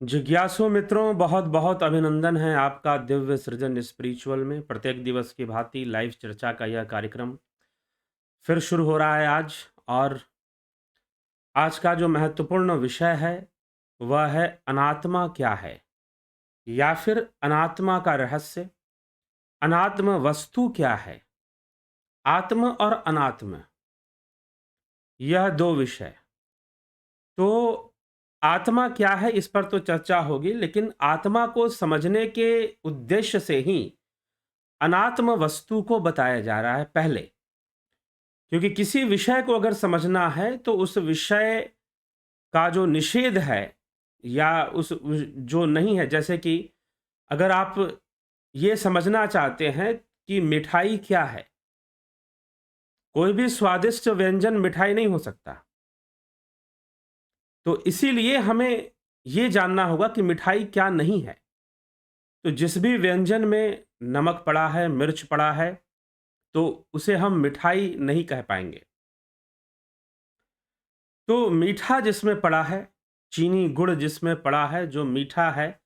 जिज्ञासु मित्रों, बहुत बहुत अभिनंदन है आपका दिव्य सृजन स्पिरिचुअल में प्रत्येक दिवस की भांति लाइव चर्चा का यह कार्यक्रम फिर शुरू हो रहा है आज। और आज का जो महत्वपूर्ण विषय है वह है अनात्मा क्या है, या फिर अनात्मा का रहस्य। अनात्म वस्तु क्या है, आत्म और अनात्म, यह दो विषय। तो आत्मा क्या है इस पर तो चर्चा होगी, लेकिन आत्मा को समझने के उद्देश्य से ही अनात्म वस्तु को बताया जा रहा है पहले। क्योंकि किसी विषय को अगर समझना है तो उस विषय का जो निषेध है या जो नहीं है, जैसे कि अगर आप ये समझना चाहते हैं कि मिठाई क्या है, कोई भी स्वादिष्ट व्यंजन मिठाई नहीं हो सकता। तो इसीलिए हमें ये जानना होगा कि मिठाई क्या नहीं है। तो जिस भी व्यंजन में नमक पड़ा है, मिर्च पड़ा है, तो उसे हम मिठाई नहीं कह पाएंगे। तो मीठा जिसमें पड़ा है, चीनी गुड़ जिसमें पड़ा है, जो मीठा है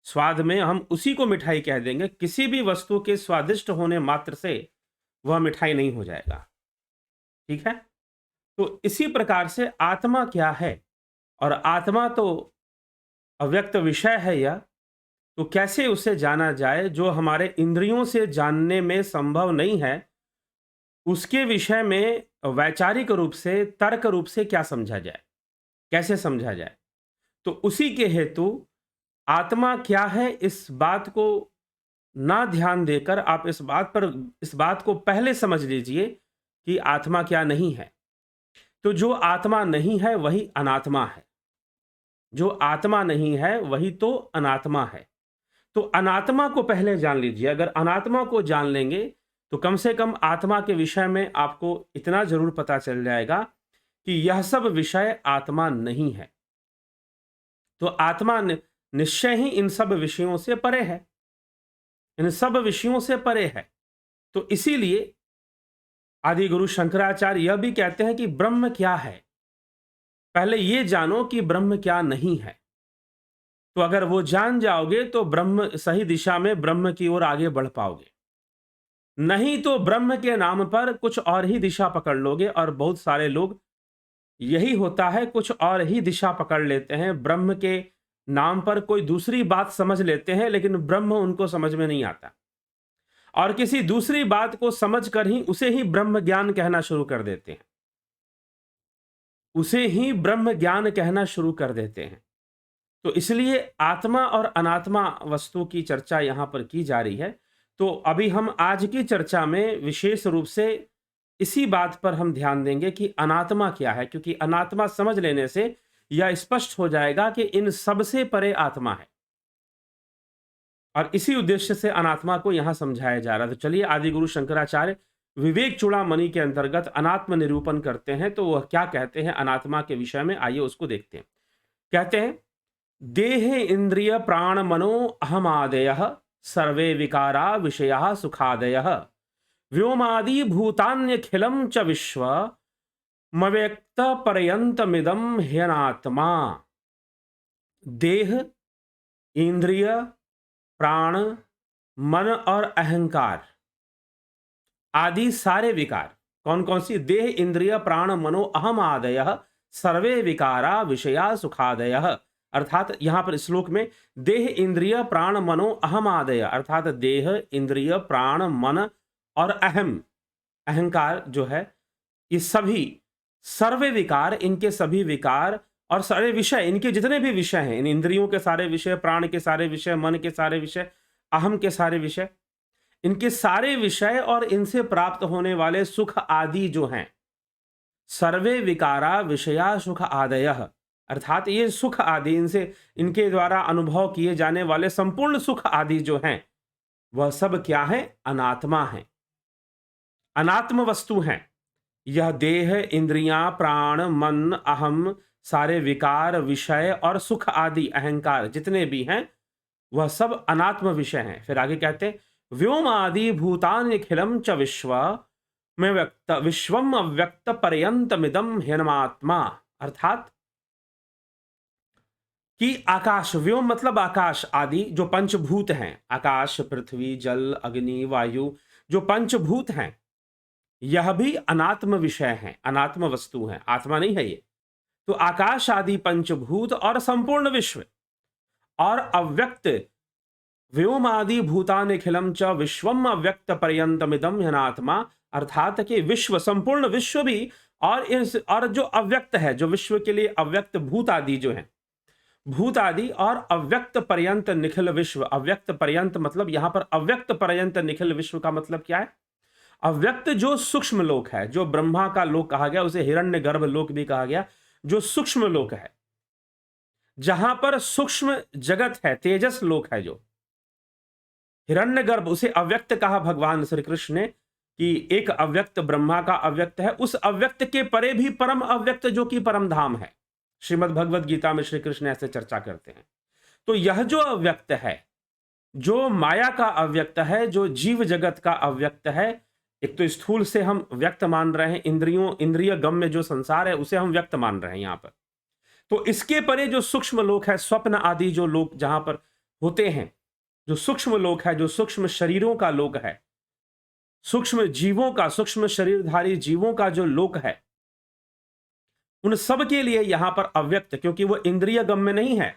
स्वाद में, हम उसी को मिठाई कह देंगे। किसी भी वस्तु के स्वादिष्ट होने मात्र से वह मिठाई नहीं हो जाएगा। ठीक है? तो इसी प्रकार से आत्मा क्या है, और आत्मा तो अव्यक्त विषय है यह। तो कैसे उसे जाना जाए जो हमारे इंद्रियों से जानने में संभव नहीं है, उसके विषय में वैचारिक रूप से, तर्क रूप से क्या समझा जाए, कैसे समझा जाए। तो उसी के हेतु आत्मा क्या है इस बात को ना ध्यान देकर आप इस बात को पहले समझ लीजिए कि आत्मा क्या नहीं है। तो जो आत्मा नहीं है वही अनात्मा है, जो आत्मा नहीं है वही तो अनात्मा है। तो अनात्मा को पहले जान लीजिए। अगर अनात्मा को जान लेंगे तो कम से कम आत्मा के विषय में आपको इतना जरूर पता चल जाएगा कि यह सब विषय आत्मा नहीं है। तो आत्मा निश्चय ही इन सब विषयों से परे है, इन सब विषयों से परे है। तो इसीलिए आदि गुरु शंकराचार्य यह भी कहते हैं कि ब्रह्म क्या है, पहले ये जानो कि ब्रह्म क्या नहीं है। तो अगर वो जान जाओगे तो ब्रह्म सही दिशा में, ब्रह्म की ओर आगे बढ़ पाओगे। नहीं तो ब्रह्म के नाम पर कुछ और ही दिशा पकड़ लोगे। और बहुत सारे लोग यही होता है, कुछ और ही दिशा पकड़ लेते हैं, ब्रह्म के नाम पर कोई दूसरी बात समझ लेते हैं, लेकिन ब्रह्म उनको समझ में नहीं आता। और किसी दूसरी बात को समझकर ही उसे ही ब्रह्म ज्ञान कहना शुरू कर देते हैं, उसे ही ब्रह्म ज्ञान कहना शुरू कर देते हैं। तो इसलिए आत्मा और अनात्मा वस्तु की चर्चा यहां पर की जा रही है। तो अभी हम आज की चर्चा में विशेष रूप से इसी बात पर हम ध्यान देंगे कि अनात्मा क्या है, क्योंकि अनात्मा समझ लेने से यह स्पष्ट हो जाएगा कि इन सबसे परे आत्मा है। और इसी उद्देश्य से अनात्मा को यहां समझाया जा रहा है। तो चलिए, आदि गुरु शंकराचार्य विवेक चूड़ामणि के अंतर्गत अनात्म निरूपण करते हैं। तो वह क्या कहते हैं अनात्मा के विषय में, आइए उसको देखते हैं। कहते हैं, देह इंद्रिय प्राण मनो अहमादय सर्वे विकारा विषया सुखादय व्योमादि भूतान्यखिलम च विश्व मव्यक्त पर्यंतमिदम ह्यनात्मा। देह, इंद्रिय, प्राण, मन और अहंकार आदि सारे विकार, कौन कौन सी? देह इंद्रिय प्राण मनो अहम आदय सर्वे विकारा विषया सुखादय। अर्थात यहां पर श्लोक में देह इंद्रिय प्राण मनो अहम आदय, अर्थात देह इंद्रिय प्राण मन और अहम, अहंकार जो है, ये सभी सर्वे विकार, इनके सभी विकार और सारे विषय, इनके जितने भी विषय हैं, इन इंद्रियों के सारे विषय, प्राण के सारे विषय, मन के सारे विषय, अहम के सारे विषय, इनके सारे विषय और इनसे प्राप्त होने वाले सुख आदि जो हैं, सर्वे विकारा विषया सुख आदय, अर्थात ये सुख आदि, इनसे, इनके द्वारा अनुभव किए जाने वाले संपूर्ण सुख आदि जो हैं, वह सब क्या है? अनात्मा है, अनात्म वस्तु हैं। यह देह इंद्रियां प्राण मन अहम, सारे विकार विषय और सुख आदि अहंकार जितने भी हैं, वह सब अनात्म विषय हैं। फिर आगे कहते हैं, व्योम आदि भूतान्यखिलम च विश्व में व्यक्त विश्वम अव्यक्त पर्यंतमिदम ह्यनमात्मा। अर्थात कि आकाश, व्योम मतलब आकाश आदि जो पंचभूत हैं, आकाश, पृथ्वी, जल, अग्नि, वायु, जो पंचभूत हैं, यह भी अनात्म विषय हैं, अनात्म वस्तु हैं, आत्मा नहीं है ये। तो आकाश आदि पंचभूत और संपूर्ण विश्व और अव्यक्त व्योमादि भूतानिखिलम च विश्वम अव्यक्त पर्यंतमिदम ह्यनात्मा, अर्थात कि विश्व, संपूर्ण विश्व भी और जो अव्यक्त है, जो विश्व के लिए अव्यक्त भूत आदि जो है, भूत आदि और अव्यक्त पर्यंत निखिल विश्व। अव्यक्त पर्यंत मतलब यहां पर अव्यक्त पर्यंत निखिल विश्व का मतलब क्या है? अव्यक्त जो सूक्ष्म लोक है, जो ब्रह्मा का लोक कहा गया, उसे हिरण्य गर्भ लोक भी कहा गया, जो सूक्ष्म लोक है, जहां पर सूक्ष्म जगत है, तेजस लोक है, जो हिरण्यगर्भ, उसे अव्यक्त कहा भगवान श्री कृष्ण ने कि एक अव्यक्त ब्रह्मा का अव्यक्त है, उस अव्यक्त के परे भी परम अव्यक्त जो कि परम धाम है। श्रीमद् भगवद गीता में श्री कृष्ण ऐसे चर्चा करते हैं। तो यह जो अव्यक्त है, जो माया का अव्यक्त है, जो जीव जगत का अव्यक्त है, एक तो स्थूल से हम व्यक्त मान रहे हैं, इंद्रिय गम्य जो संसार है उसे हम व्यक्त मान रहे हैं यहां पर। तो इसके परे जो सूक्ष्म लोक है, स्वप्न आदि जो लोक जहां पर होते हैं, जो सूक्ष्म लोक है, जो सूक्ष्म शरीरों का लोक है, सूक्ष्म जीवों का, सूक्ष्म शरीरधारी जीवों का जो लोक है, उन सब के लिए यहां पर अव्यक्त, क्योंकि वह इंद्रिय गम्य नहीं है,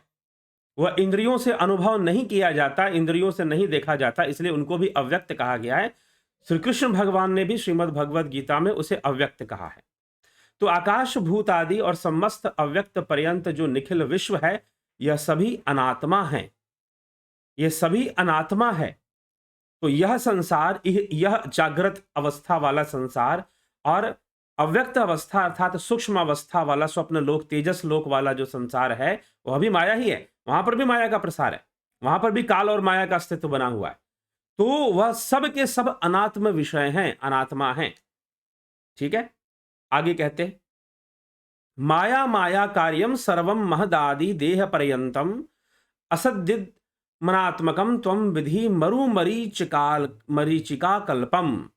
वह इंद्रियों से अनुभव नहीं किया जाता, इंद्रियों से नहीं देखा जाता, इसलिए उनको भी अव्यक्त कहा गया है। श्री कृष्ण भगवान ने भी श्रीमद् भगवद गीता में उसे अव्यक्त कहा है। तो आकाश, भूत आदि और समस्त अव्यक्त पर्यंत जो निखिल विश्व है, यह सभी अनात्मा है, यह सभी अनात्मा है। तो यह संसार, यह जागृत अवस्था वाला संसार और अव्यक्त अवस्था अर्थात सूक्ष्म अवस्था वाला स्वप्न लोक, तेजस लोक वाला जो संसार है, वह भी माया ही है। वहां पर भी माया का प्रसार है, वहां पर भी काल और माया का अस्तित्व बना हुआ है। तो वह सब के सब अनात्म विषय हैं, अनात्मा हैं। ठीक है, आगे कहते हैं, माया माया कार्यम सर्वम महदादि देह पर्यंतम असद्दिद मनात्मकम त्वम विधि मरु मरीचिका कल्पम।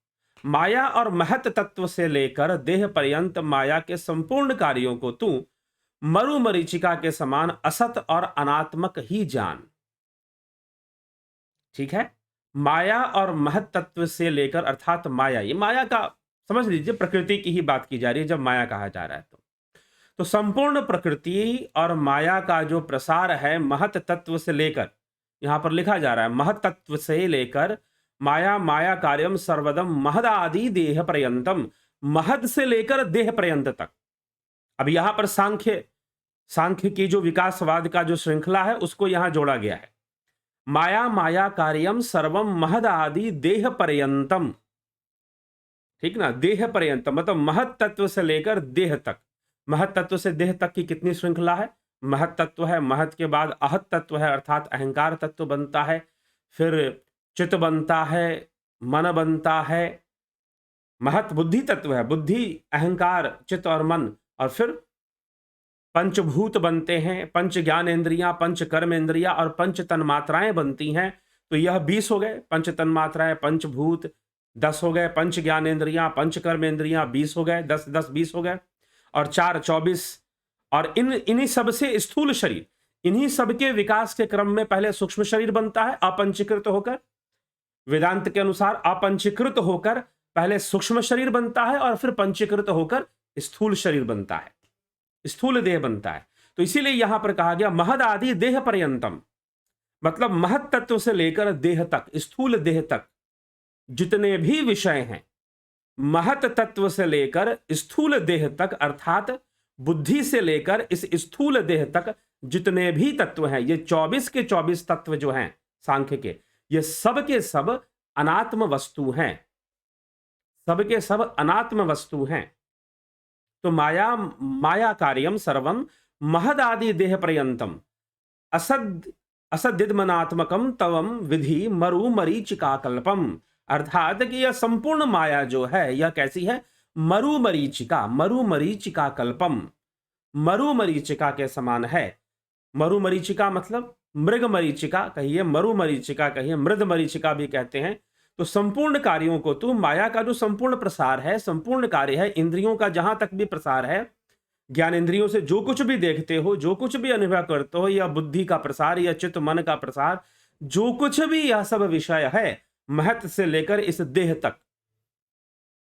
माया और महत तत्व से लेकर देह पर्यंत माया के संपूर्ण कार्यों को तू मरु मरीचिका के समान असत और अनात्मक ही जान। ठीक है, माया और महत तत्व से लेकर, अर्थात माया, ये माया का समझ लीजिए, प्रकृति की ही बात की जा रही है जब माया कहा जा रहा है। तो संपूर्ण प्रकृति और माया का जो प्रसार है, महत तत्व से लेकर, यहां पर लिखा जा रहा है, महत तत्व से लेकर माया माया कार्यम सर्वदम महद आदि देह पर्यंतम, महद से लेकर देह पर्यंत तक। अब यहां पर सांख्य की जो विकासवाद का जो श्रृंखला है उसको यहां जोड़ा गया है। माया माया कार्यम सर्वम महद आदि देह पर्यंतम, ठीक ना, देह पर्यंतम मतलब महत तत्व से लेकर देह तक। महत तत्व से देह तक की कितनी श्रृंखला है? महत तत्व है, महत के बाद आहत तत्व है अर्थात अहंकार तत्व बनता है, फिर चित्त बनता है, मन बनता है, महत बुद्धि तत्व है, बुद्धि, अहंकार, चित्त और मन, और फिर पंचभूत बनते हैं, पंच ज्ञानेंद्रियां, पंच कर्मेंद्रियां और पंच तन्मात्राएं बनती हैं। तो यह 20 हो गए पंच तन्मात्राएं, पंचभूत 10 हो गए, पंच ज्ञानेंद्रियां, पंच कर्मेंद्रियां 20 हो गए, 10 10 20 हो गए, और 4 24। और इन्हीं सब से स्थूल शरीर, इन्हीं सब के विकास के क्रम में पहले सूक्ष्म शरीर बनता है अपंचीकृत होकर, वेदांत के अनुसार अपंचीकृत होकर पहले सूक्ष्म शरीर बनता है और फिर पंचीकृत होकर स्थूल शरीर बनता है, स्थूल देह बनता है। तो इसीलिए यहां पर कहा गया महद आदि देह पर्यंतम, मतलब महत तत्व से लेकर देह तक, स्थूल देह तक जितने भी विषय हैं, महत तत्व से लेकर स्थूल देह तक अर्थात बुद्धि से लेकर इस स्थूल देह तक जितने भी तत्व हैं, ये 24 के 24 तत्व जो हैं सांख्य के, ये सब के सब अनात्म वस्तु हैं, सब के सब अनात्म वस्तु हैं। तो माया माया कार्यम सर्वम महद आदि देह पर्यंतम असदिदमनात्मकम तवम विधि मरु मरीचिका कल्पम, अर्थात कि यह संपूर्ण माया जो है यह कैसी है? मरु मरीचिका, मरु मरीचिका कल्पम, मरु मरीचिका के समान है। मरु मरीचिका मतलब मृग मरीचिका कहिए, मरु मरीचिका कहिए, मृद मरीचिका भी कहते हैं। तो संपूर्ण कार्यों को तू, माया का जो संपूर्ण प्रसार है, संपूर्ण कार्य है, इंद्रियों का जहां तक भी प्रसार है, ज्ञानेंद्रियों से जो कुछ भी देखते हो, जो कुछ भी अनुभव करते हो, या बुद्धि का प्रसार या चित्त मन का प्रसार, जो कुछ भी यह सब विषय है, महत से लेकर इस देह तक,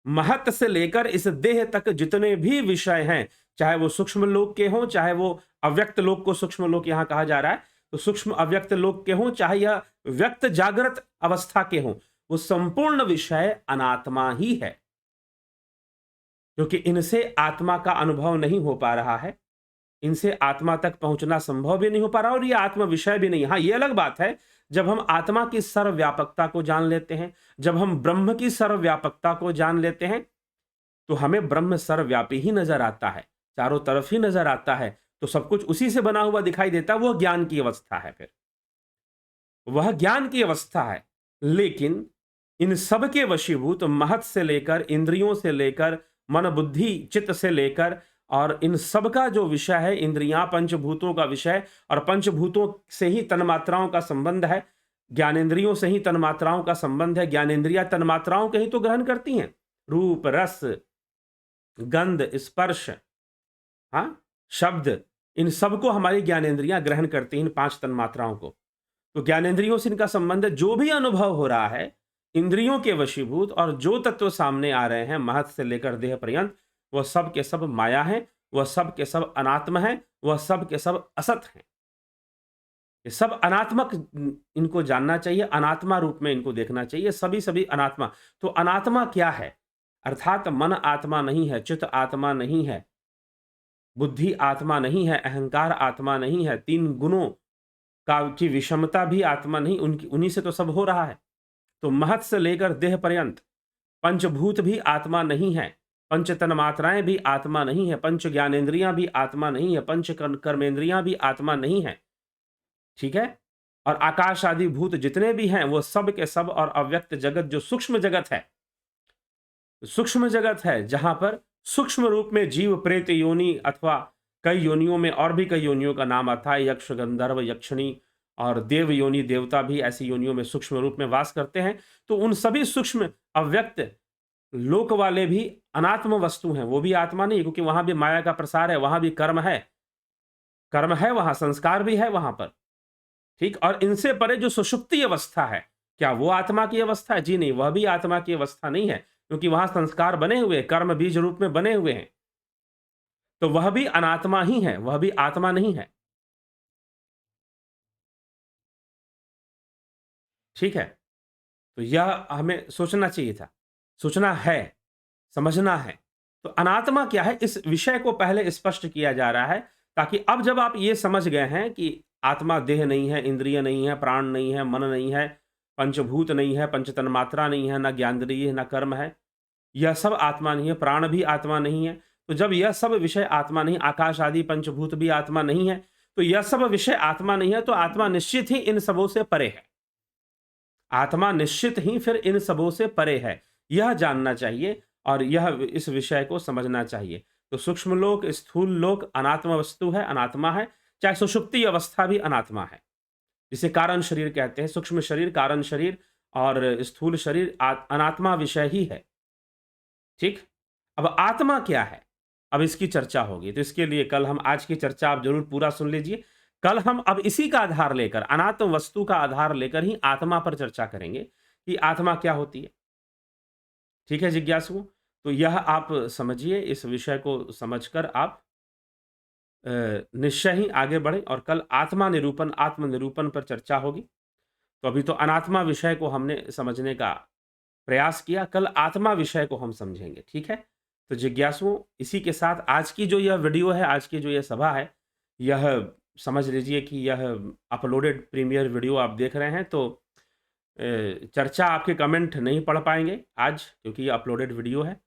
महत से लेकर इस देह तक जितने भी विषय हैं, चाहे वो सूक्ष्म लोक के हों, चाहे वो अव्यक्त लोक को सूक्ष्म लोक यहां कहा जा रहा है, तो सूक्ष्म अव्यक्त लोक के हों, चाहे यह व्यक्त जागृत अवस्था के हों, वो संपूर्ण विषय अनात्मा ही है, क्योंकि इनसे आत्मा का अनुभव नहीं हो पा रहा है, इनसे आत्मा तक पहुंचना संभव भी नहीं हो पा रहा, और ये आत्म विषय भी नहीं। हाँ, ये अलग बात है, जब हम आत्मा की सर्वव्यापकता को जान लेते हैं, जब हम ब्रह्म की सर्वव्यापकता को जान लेते हैं, तो हमें ब्रह्म सर्वव्यापी ही नजर आता है, चारों तरफ ही नजर आता है, तो सब कुछ उसी से बना हुआ दिखाई देता है। वह ज्ञान की अवस्था है, फिर वह ज्ञान की अवस्था है। लेकिन इन सब के वशीभूत, महत से लेकर, इंद्रियों से लेकर, मन बुद्धि चित्त से लेकर, और इन सब का जो विषय है, इंद्रियां पंचभूतों का विषय, और पंचभूतों से ही तन्मात्राओं का संबंध है, ज्ञानेंद्रियों से ही तन्मात्राओं का संबंध है। ज्ञानेंद्रियां तन्मात्राओं के ही तो ग्रहण करती हैं, रूप रस गंध स्पर्श, हाँ, शब्द, इन सबको हमारी ज्ञानेंद्रियां ग्रहण करती हैं, इन पांच तन्मात्राओं को। तो ज्ञानेंद्रियों से इनका संबंध है। जो भी अनुभव हो रहा है इंद्रियों के वशीभूत, और जो तत्व सामने आ रहे हैं महत से लेकर देह पर्यंत, वह सब के सब माया है, वह सब के सब अनात्म है, वह सब के सब असत हैं। ये सब अनात्मक, इनको जानना चाहिए, अनात्मा रूप में इनको देखना चाहिए, सभी सभी अनात्मा। तो अनात्मा क्या है? अर्थात मन आत्मा नहीं है, चित्त आत्मा नहीं है, बुद्धि आत्मा नहीं है, अहंकार आत्मा नहीं है, तीन गुणों का की विषमता भी आत्मा नहीं, उनकी उन्हीं से तो सब हो रहा है। तो महत से लेकर देह पर्यंत पंचभूत भी आत्मा नहीं है, पंच तन्मात्राएं भी आत्मा नहीं है, पंच ज्ञानेंद्रियां भी आत्मा नहीं है, पंच कर्मेंद्रियां भी आत्मा नहीं है, ठीक है। और आकाश आदि भूत जितने भी हैं वो सब के सब, और अव्यक्त जगत जो सूक्ष्म जगत है, सूक्ष्म जगत है, जहां पर सूक्ष्म रूप में जीव प्रेत योनि, अथवा कई योनियों में और भी कई योनियों का नाम आता है, यक्ष गंधर्व यक्षिणी और देव योनि, देवता भी ऐसी योनियों में सूक्ष्म रूप में वास करते हैं। तो उन सभी सूक्ष्म अव्यक्त लोक वाले भी अनात्म वस्तु हैं, वो भी आत्मा नहीं, क्योंकि वहां भी माया का प्रसार है, वहां भी कर्म है, वहां संस्कार भी है वहां पर, ठीक। और इनसे परे जो सुषुप्ति अवस्था है, क्या वो आत्मा की अवस्था है? जी नहीं, वह भी आत्मा की अवस्था नहीं है, क्योंकि वहां संस्कार बने हुए, कर्म बीज रूप में बने हुए हैं, तो वह भी अनात्मा ही है, वह भी आत्मा नहीं है, ठीक है। तो यह हमें सोचना चाहिए था, सोचना है, समझना है। तो अनात्मा क्या है, इस विषय को पहले स्पष्ट किया जा रहा है, ताकि अब जब आप ये समझ गए हैं कि आत्मा देह नहीं है, इंद्रिय नहीं है, प्राण नहीं है, मन नहीं है, पंचभूत नहीं है, पंच तन्मात्रा नहीं है, ना ज्ञानेंद्रिय ना कर्म है, यह सब आत्मा नहीं है, प्राण भी आत्मा नहीं है। तो जब यह सब विषय आत्मा नहीं, आकाश आदि पंचभूत भी आत्मा नहीं है, तो यह सब विषय आत्मा नहीं है, तो आत्मा निश्चित ही इन सबों से परे है, आत्मा निश्चित ही फिर इन सबों से परे है, यह जानना चाहिए, और यह इस विषय को समझना चाहिए। तो सूक्ष्म लोक, स्थूल लोक अनात्म वस्तु है, अनात्मा है, चाहे सुषुप्ति अवस्था भी अनात्मा है, जिसे कारण शरीर कहते हैं। सूक्ष्म शरीर, कारण शरीर और स्थूल शरीर अनात्मा विषय ही है, ठीक। अब आत्मा क्या है, अब इसकी चर्चा होगी, तो इसके लिए कल हम, आज की चर्चा आप जरूर पूरा सुन लीजिए, कल हम अब इसी का आधार लेकर, अनात्म वस्तु का आधार लेकर ही आत्मा पर चर्चा करेंगे कि आत्मा क्या होती है, ठीक है जिज्ञासुओं। तो यह आप समझिए, इस विषय को समझकर आप निश्चय ही आगे बढ़े, और कल आत्मा निरूपण, आत्मनिरूपण पर चर्चा होगी। तो अभी तो अनात्मा विषय को हमने समझने का प्रयास किया, कल आत्मा विषय को हम समझेंगे, ठीक है। तो जिज्ञासुओं, इसी के साथ आज की जो यह वीडियो है, आज की जो यह सभा है, यह समझ लीजिए कि यह अपलोडेड प्रीमियर वीडियो आप देख रहे हैं। तो चर्चा, आपके कमेंट नहीं पढ़ पाएंगे आज, क्योंकि ये अपलोडेड वीडियो है,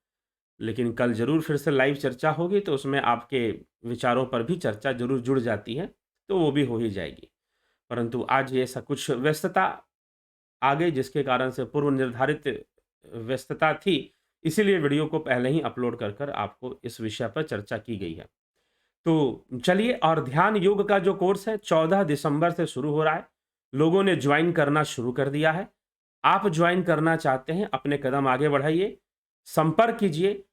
लेकिन कल जरूर फिर से लाइव चर्चा होगी, तो उसमें आपके विचारों पर भी चर्चा जरूर जुड़ जाती है, तो वो भी हो ही जाएगी। परंतु आज ये ऐसा कुछ व्यस्तता आ गई, जिसके कारण से पूर्व निर्धारित व्यस्तता थी, इसीलिए वीडियो को पहले ही अपलोड कर कर आपको इस विषय पर चर्चा की गई है। तो चलिए, और ध्यान योग का जो कोर्स है 14 दिसंबर से शुरू हो रहा है, लोगों ने ज्वाइन करना शुरू कर दिया है। आप ज्वाइन करना चाहते हैं, अपने कदम आगे बढ़ाइए, संपर्क कीजिए,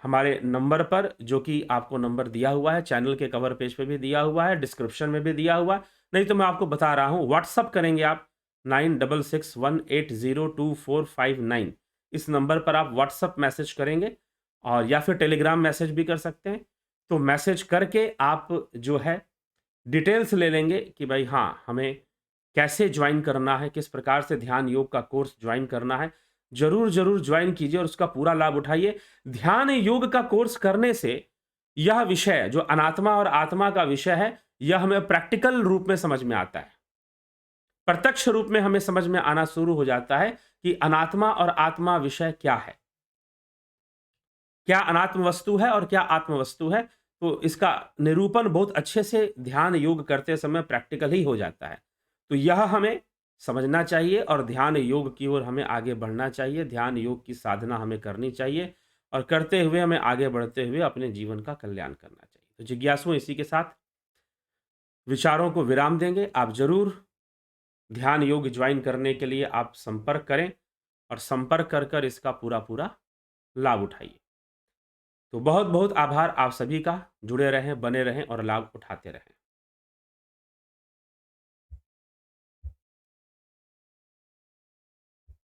हमारे नंबर पर, जो कि आपको नंबर दिया हुआ है, चैनल के कवर पेज पे भी दिया हुआ है, डिस्क्रिप्शन में भी दिया हुआ है, नहीं तो मैं आपको बता रहा हूँ, व्हाट्सअप करेंगे आप 9661802459, इस नंबर पर आप व्हाट्सअप मैसेज करेंगे और या फिर टेलीग्राम मैसेज भी कर सकते हैं। तो मैसेज करके आप जो है डिटेल्स ले लेंगे कि भाई हाँ, हमें कैसे ज्वाइन करना है, किस प्रकार से ध्यान योग का कोर्स ज्वाइन करना है। ज़रूर ज्वाइन कीजिए और उसका पूरा लाभ उठाइए। ध्यान योग का कोर्स करने से यह विषय जो अनात्मा और आत्मा का विषय है, यह हमें प्रैक्टिकल रूप में समझ में आता है। प्रत्यक्ष रूप में हमें समझ में आना शुरू हो जाता है कि अनात्मा और आत्मा विषय क्या है? क्या अनात्म वस्तु है और क्या आत्म वस्तु है? तो इसका निरूपण बहुत अच्छे से ध्यान योग करते समय प्रैक्टिकल ही हो जाता है। तो यह हमें समझना चाहिए और ध्यान योग की ओर हमें आगे बढ़ना चाहिए। ध्यान योग की साधना हमें करनी चाहिए और करते हुए हमें आगे बढ़ते हुए अपने जीवन का कल्याण करना चाहिए। तो जिज्ञासुओं, इसी के साथ विचारों को विराम देंगे। आप ज़रूर ध्यान योग ज्वाइन करने के लिए आप संपर्क करें और संपर्क कर इसका पूरा लाभ उठाइए। तो बहुत-बहुत आभार आप सभी का। जुड़े रहें, बने रहें और लाभ उठाते रहें।